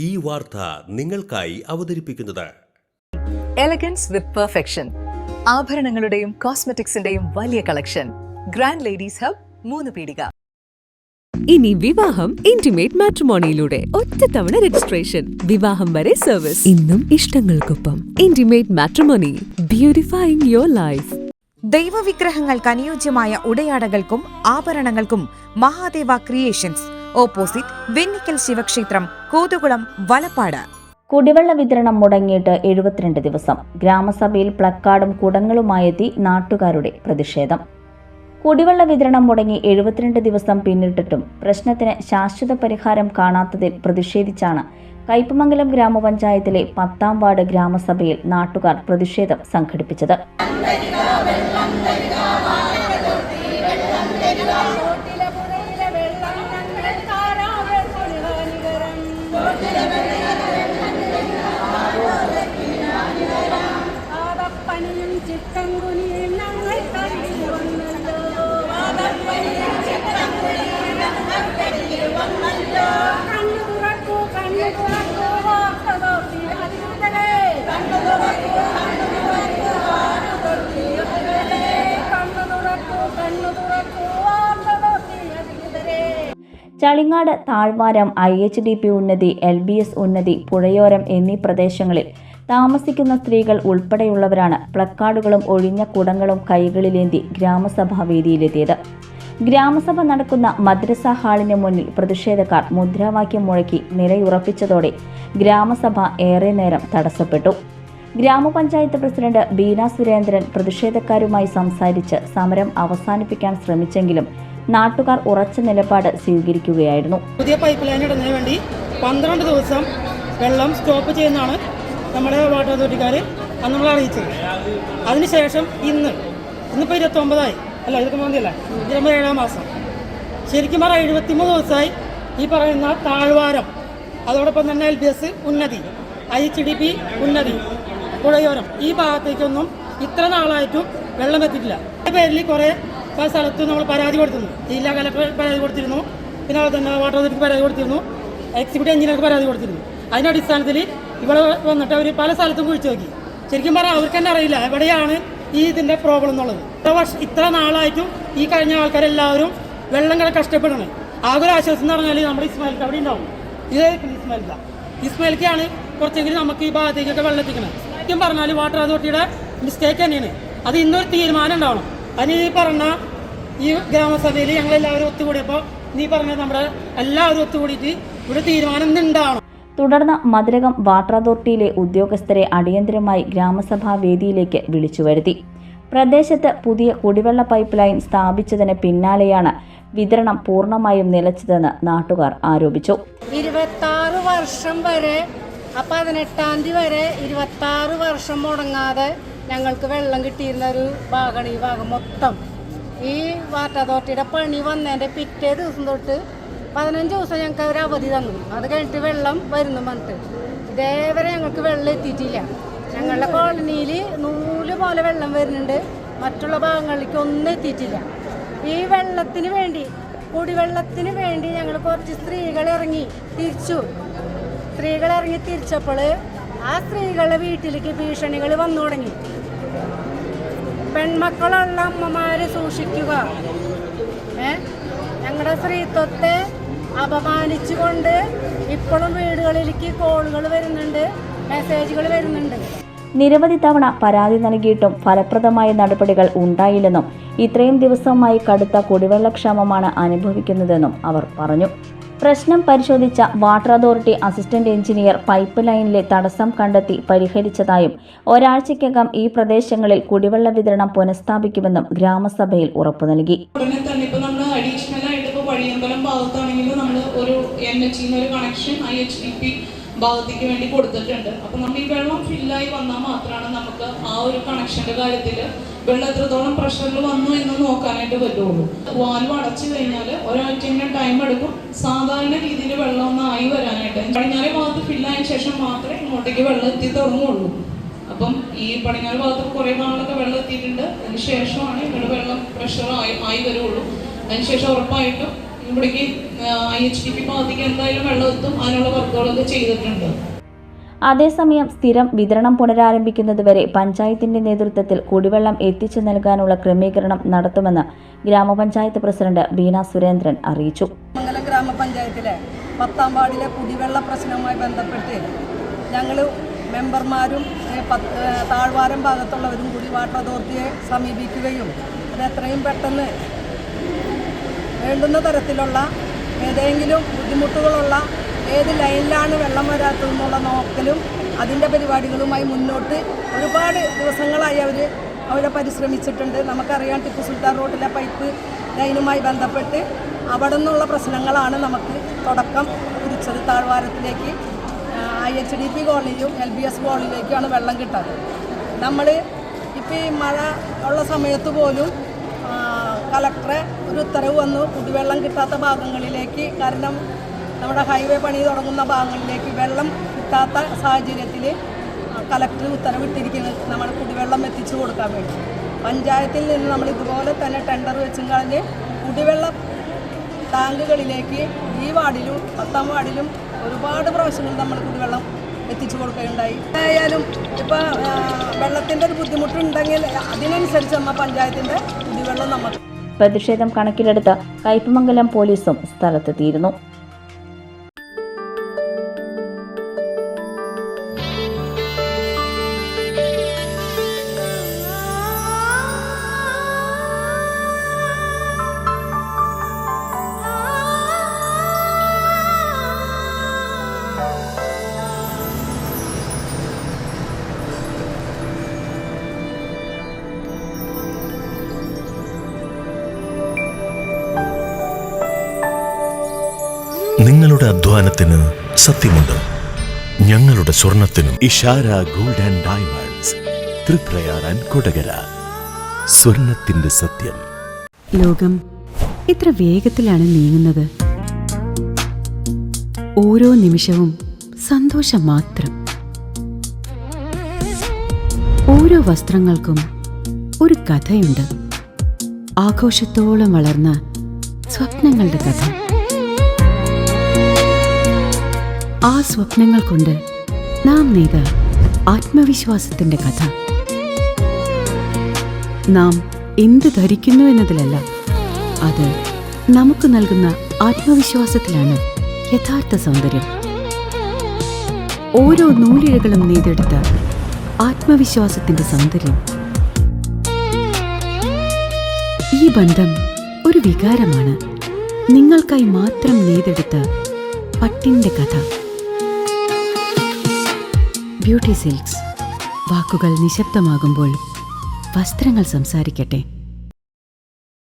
ഈ വാർത്ത നിങ്ങൾക്കായി അവതരിപ്പിക്കുന്നത് എലഗൻസ് വിത്ത് പെർഫെക്ഷൻ, ആഭരണങ്ങളുടെയും കോസ്മെറ്റിക്സിന്റെയും വലിയ കളക്ഷൻ. ഗ്രാൻഡ് ലേഡീസ് ഹബ്, 3 പീടിക. ഇനി വിവാഹം ഇന്റിമേറ്റ് മാട്രിമോണിയിലൂടെ ഒറ്റത്തവണ രജിസ്ട്രേഷൻ, വിവാഹം വരെ സർവീസ്. ഇന്നും ഇഷ്ടങ്ങൾക്കൊപ്പം ഇന്റിമേറ്റ് മാട്രിമോണി, ബ്യൂട്ടിഫൈയിങ് യുവർ ലൈഫ്. ദൈവവിഗ്രഹങ്ങൾക്ക് അനുയോജ്യമായ ഉടയാടകൾക്കും ആഭരണങ്ങൾക്കും മഹാദേവ ക്രിയേഷൻസ്, ഓപ്പോസിറ്റ് വെണ്ണിക്കൽ ശിവക്ഷേത്രം, കോതുകുളം, വലപ്പാട്. കുടിവെള്ള വിതരണം മുടങ്ങിയിട്ട് 72 ദിവസം. ഗ്രാമസഭയിൽ പ്ലക്കാർഡും കുടങ്ങളുമായെത്തി നാട്ടുകാരുടെ പ്രതിഷേധം. കുടിവെള്ള വിതരണം മുടങ്ങി 72 ദിവസം പിന്നിട്ടിട്ടും പ്രശ്നത്തിന് ശാശ്വത പരിഹാരം കാണാത്തതിൽ പ്രതിഷേധിച്ചാണ് കയ്പമംഗലം ഗ്രാമപഞ്ചായത്തിലെ 10ാം വാർഡ് ഗ്രാമസഭയിൽ നാട്ടുകാർ പ്രതിഷേധം സംഘടിപ്പിച്ചത്. ചളിങ്ങാട് താഴ്വാരം, IHDP ഉന്നതി, LBS ഉന്നതി, പുഴയോരം എന്നീ പ്രദേശങ്ങളിൽ താമസിക്കുന്ന സ്ത്രീകൾ ഉൾപ്പെടെയുള്ളവരാണ് പ്ലക്കാർഡുകളും ഒഴിഞ്ഞ കുടങ്ങളും കൈകളിലേന്തി ഗ്രാമസഭാ വേദിയിലെത്തിയത്. ഗ്രാമസഭ നടക്കുന്ന മദ്രസ ഹാളിന് മുന്നിൽ പ്രതിഷേധക്കാർ മുദ്രാവാക്യം മുഴക്കി നിലയുറപ്പിച്ചതോടെ ഗ്രാമസഭ ഏറെ നേരം തടസ്സപ്പെട്ടു. ഗ്രാമപഞ്ചായത്ത് പ്രസിഡന്റ് ബീന സുരേന്ദ്രൻ പ്രതിഷേധക്കാരുമായി സംസാരിച്ച് സമരം അവസാനിപ്പിക്കാൻ ശ്രമിച്ചെങ്കിലും നാട്ടുകാർ ഉറച്ച നിലപാട് സ്വീകരിക്കുകയായിരുന്നു. പുതിയ പൈപ്പ് ലൈൻ ഇടുന്നതിന് വേണ്ടി 12 ദിവസം വെള്ളം സ്റ്റോപ്പ് ചെയ്യുന്നതാണ് നമ്മുടെ വാട്ടർ അതോറിറ്റിക്കാർ അന്ന് നമ്മൾ അറിയിച്ചത്. അതിനുശേഷം ഇന്നിപ്പോൾ 29 അല്ല 29 അല്ല 27 മാസം, ശരിക്കും പറഞ്ഞാൽ 73 ദിവസമായി ഈ പറയുന്ന താഴ്വാരം, അതോടൊപ്പം തന്നെ LBS ഉന്നതി, IHDP ഉന്നതി, പുഴയോരം ഈ ഭാഗത്തേക്കൊന്നും ഇത്ര നാളായിട്ടും വെള്ളം എത്തിയിട്ടില്ല. അതിൻ്റെ പേരിൽ കുറേ സ്ഥലത്തും നമ്മൾ പരാതി കൊടുത്തിരുന്നു. ജില്ലാ കലക്ടർ പരാതി കൊടുത്തിരുന്നു, പിന്നെ അതുപോലെ തന്നെ വാട്ടർ അതോറിറ്റിക്ക് പരാതി കൊടുത്തിരുന്നു, എക്സിക്യൂട്ടീവ് എഞ്ചിനീയർക്ക് പരാതി കൊടുത്തിരുന്നു. അതിൻ്റെ അടിസ്ഥാനത്തിൽ ഇവിടെ വന്നിട്ട് അവർ പല സ്ഥലത്തും കുഴിച്ചു നോക്കി. ശരിക്കും പറഞ്ഞാൽ അവർക്ക് തന്നെ അറിയില്ല എവിടെയാണ് ഇതിൻ്റെ പ്രോബ്ലം എന്നുള്ളത്. ഇത്ര നാളായിട്ടും ഈ കഴിഞ്ഞ ആൾക്കാരെല്ലാവരും വെള്ളം കിട കഷ്ടപ്പെടണം. ആകെ ഒരു ആശ്വാസം എന്ന് പറഞ്ഞാൽ നമ്മുടെ ഇസ്മായിൽക്ക് അവിടെ ഉണ്ടാവും. ഇത് ഇസ്മായിൽക്കാണ് കുറച്ചെങ്കിലും നമുക്ക് ഈ ഭാഗത്തേക്കൊക്കെ വെള്ളം എത്തിക്കണം. ശരിക്കും പറഞ്ഞാൽ വാട്ടർ അതോറിറ്റിയുടെ മിസ്റ്റേക്ക് തന്നെയാണ്. അത് ഇന്നൊരു തീരുമാനം ഉണ്ടാവണം. അതിന് ഈ പറഞ്ഞ ഈ ഗ്രാമസഭയിൽ ഞങ്ങളെല്ലാവരും ഒത്തുകൂടിയപ്പോൾ നീ പറഞ്ഞ നമ്മുടെ എല്ലാവരും ഒത്തുകൂടിയിട്ട് ഇവിടെ തീരുമാനം ഉണ്ടാവണം. തുടർന്ന് മതിലകം വാട്ടർ അതോറിറ്റിയിലെ ഉദ്യോഗസ്ഥരെ അടിയന്തരമായി ഗ്രാമസഭാ വേദിയിലേക്ക് വിളിച്ചു വരുത്തി. പ്രദേശത്ത് പുതിയ കുടിവെള്ള പൈപ്പ് ലൈൻ സ്ഥാപിച്ചതിന് പിന്നാലെയാണ് വിതരണം പൂർണ്ണമായും നിലച്ചതെന്ന് നാട്ടുകാർ ആരോപിച്ചു. 26 വർഷം വരെ 18-ാം തീയതി വരെ 26 വർഷം മുടങ്ങാതെ ഞങ്ങൾക്ക് വെള്ളം കിട്ടിയിരുന്ന ഒരു ഭാഗമാണ് ഈ ഭാഗം മൊത്തം. ഈ വാട്ടർ അതോറിറ്റിയുടെ പണി വന്നതിൻ്റെ പിറ്റേ ദിവസം തൊട്ട് 15 ദിവസം ഞങ്ങൾക്ക് ഒരു അവധി തന്നു. അത് കഴിഞ്ഞിട്ട് വെള്ളം വരുന്നു പറഞ്ഞിട്ട് ഇതേവരെ ഞങ്ങൾക്ക് വെള്ളം എത്തിയിട്ടില്ല. ഞങ്ങളുടെ കോളനിയിൽ നൂല് പോലെ വെള്ളം വരുന്നുണ്ട്, മറ്റുള്ള ഭാഗങ്ങളിലേക്ക് ഒന്നും എത്തിയിട്ടില്ല. ഈ വെള്ളത്തിന് വേണ്ടി, കുടിവെള്ളത്തിന് വേണ്ടി ഞങ്ങൾ കുറച്ച് സ്ത്രീകൾ ഇറങ്ങി തിരിച്ചപ്പോൾ ആ സ്ത്രീകളുടെ വീട്ടിലേക്ക് ഭീഷണികൾ വന്നു തുടങ്ങി. പെൺമക്കളുള്ള അമ്മമാരെ സൂക്ഷിക്കുക, ഞങ്ങളുടെ സ്ത്രീത്വത്തെ അപമാനിച്ചുകൊണ്ട് ഇപ്പോഴും വീടുകളിലേക്ക് കോളുകൾ വരുന്നുണ്ട്, മെസ്സേജുകൾ വരുന്നുണ്ട്. നിരവധി തവണ പരാതി നൽകിയിട്ടും ഫലപ്രദമായ നടപടികൾ ഉണ്ടായില്ലെന്നും ഇത്രയും ദിവസമായി കടുത്ത കുടിവെള്ളക്ഷാമമാണ് അനുഭവിക്കുന്നതെന്നും അവർ പറഞ്ഞു. പ്രശ്നം പരിശോധിച്ച water authority assistant engineer pipe ലൈനിലെ തടസ്സം കണ്ടെത്തി പരിഹരിച്ചതായും ഒരാഴ്ചയ്ക്കകം ഈ പ്രദേശങ്ങളിൽ കുടിവെള്ള വിതരണം പുനഃസ്ഥാപിക്കുമെന്നും ഗ്രാമസഭയിൽ ഉറപ്പു നൽകി. വഴിയമ്പലം ഭാഗത്താണെങ്കിലും നമ്മൾ ഒരു NHE ഒരു കണക്ഷൻ IHDP ഭാഗത്തേക്ക് വേണ്ടി കൊടുത്തിട്ടുണ്ട്. അപ്പം നമ്മൾ ഈ വെള്ളം ഫില്ലായി വന്നാൽ മാത്രമാണ് നമുക്ക് ആ ഒരു കണക്ഷൻ്റെ കാര്യത്തിൽ വെള്ളം എത്രത്തോളം പ്രഷറിൽ വന്നു എന്ന് നോക്കാനായിട്ട് പറ്റുള്ളൂ. വാൽവ് അടച്ചു കഴിഞ്ഞാൽ ഒരാഴ്ച ടൈം എടുക്കും സാധാരണ രീതിയിൽ വെള്ളം ഒന്ന് ആയി വരാനായിട്ട്. പടിഞ്ഞാറേ ഭാഗത്ത് ഫില്ലായതിനു ശേഷം മാത്രമേ ഇങ്ങോട്ടേക്ക് വെള്ളം എത്തി തുടങ്ങുള്ളൂ. അപ്പം ഈ പടിഞ്ഞാറ് ഭാഗത്ത് കുറേ ഭാഗങ്ങളൊക്കെ വെള്ളം എത്തിയിട്ടുണ്ട്. അതിന് ശേഷമാണ് ഇവിടെ വെള്ളം പ്രഷർ ആയി വരുള്ളൂ. അതിനുശേഷം ഉറപ്പായിട്ടും ഇവിടേക്ക് IHDP പദ്ധതിക്ക് എന്തായാലും വെള്ളം എത്തും. അതിനുള്ള വർക്കുകളൊക്കെ ചെയ്തിട്ടുണ്ട്. അതേസമയം സ്ഥിരം വിതരണം പുനരാരംഭിക്കുന്നതുവരെ പഞ്ചായത്തിന്റെ നേതൃത്വത്തിൽ കുടിവെള്ളം എത്തിച്ചു നൽകാനുള്ള ക്രമീകരണം നടത്തുമെന്ന് ഗ്രാമപഞ്ചായത്ത് പ്രസിഡന്റ് ബീന സുരേന്ദ്രൻ അറിയിച്ചു. മംഗലം ഗ്രാമപഞ്ചായത്തിലെ 10ാം വാർഡിലെ കുടിവെള്ള പ്രശ്നവുമായി ബന്ധപ്പെട്ട് ഞങ്ങൾ മെമ്പർമാരും താഴ്വാരം ഭാഗത്തുള്ളവരും കൂടി വാട്ടർ അതോറിറ്റിയെ സമീപിക്കുകയും അത് എത്രയും പെട്ടെന്ന് വേണ്ടുന്ന തരത്തിലുള്ള ഏതെങ്കിലും ബുദ്ധിമുട്ടുകളുള്ള ഏത് ലൈനിലാണ് വെള്ളം വരാത്തതെന്നുള്ള നോക്കലും അതിൻ്റെ പരിപാടികളുമായി മുന്നോട്ട് ഒരുപാട് ദിവസങ്ങളായി അവരെ പരിശ്രമിച്ചിട്ടുണ്ട്. നമുക്കറിയാം, ടിപ്പു സുൽത്താൻ റോഡിലെ പൈപ്പ് ലൈനുമായി ബന്ധപ്പെട്ട് അവിടെ നിന്നുള്ള പ്രശ്നങ്ങളാണ് നമുക്ക് തുടക്കം കുറിച്ചത്. താഴ്വാരത്തിലേക്ക് IHDP കോളനിയിലും LBS കോളനിയിലേക്കാണ് വെള്ളം കിട്ടാത്തത്. നമ്മൾ ഇപ്പോൾ ഈ മഴ ഉള്ള സമയത്ത് പോലും കളക്ടറെ ഒരു ഉത്തരവ് വന്നു, കുടിവെള്ളം കിട്ടാത്ത ഭാഗങ്ങളിലേക്ക്, കാരണം നമ്മുടെ ഹൈവേ പണി തുടങ്ങുന്ന ഭാഗങ്ങളിലേക്ക് വെള്ളം കിട്ടാത്ത സാഹചര്യത്തിൽ കളക്ടർ ഉത്തരവിട്ടിരിക്കുന്നത് നമ്മൾ കുടിവെള്ളം എത്തിച്ചു കൊടുക്കാൻ വേണ്ടി. പഞ്ചായത്തിൽ നിന്ന് നമ്മൾ ഇതുപോലെ തന്നെ ടെൻഡർ വെച്ചും കളഞ്ഞ് കുടിവെള്ള ടാങ്കുകളിലേക്ക് ഈ വാർഡിലും 10ാം വാർഡിലും ഒരുപാട് പ്രാവശ്യങ്ങൾ നമ്മൾ കുടിവെള്ളം എത്തിച്ചു കൊടുക്കുകയുണ്ടായി. ആയാലും ഇപ്പോൾ വെള്ളത്തിൻ്റെ ഒരു ബുദ്ധിമുട്ടുണ്ടെങ്കിൽ അതിനനുസരിച്ച് നമ്മൾ പഞ്ചായത്തിൻ്റെ കുടിവെള്ളം നമുക്ക്. പ്രതിഷേധം കണക്കിലെടുത്ത് കയ്പമംഗലം പോലീസും സ്ഥലത്തെത്തിയിരുന്നു. നിങ്ങളുടെ അധ്വാനത്തിന് സത്യമുണ്ട്, ഞങ്ങളുടെ സ്വർണത്തിനും. Ishara gold and diamonds, Thriprayar and Kodakara. സ്വർണത്തിന്റെ സത്യം. ലോകം ഇത്ര വേഗത്തിലാണ് നീങ്ങുന്നത്. ഓരോ നിമിഷവും സന്തോഷം മാത്രം. ഓരോ വസ്ത്രങ്ങൾക്കും ഒരു കഥയുണ്ട്. ആഘോഷത്തോളം വളർന്ന സ്വപ്നങ്ങളുടെ കഥ. ആ സ്വപ്നങ്ങൾ കൊണ്ട് നാം നെയ്ത ആത്മവിശ്വാസത്തിന്റെ കഥ. നാം എന്ത് ധരിക്കുന്നു എന്നതിലല്ല, അത് നമുക്ക് നൽകുന്ന ആത്മവിശ്വാസത്തിലാണ് യഥാർത്ഥ സൗന്ദര്യം. ഓരോ നൂലിഴകളും നെയ്തെടുത്ത ആത്മവിശ്വാസത്തിന്റെ സൗന്ദര്യം. ഈ ബന്ധം ഒരു വികാരമാണ്. നിങ്ങൾക്കായി മാത്രം നെയ്തെടുത്ത പട്ടിന്റെ കഥ. Beauty silks. വാക്കുകൾ നിശബ്ദമാകുമ്പോൾ വസ്ത്രങ്ങൾ സംസാരിക്കട്ടെ.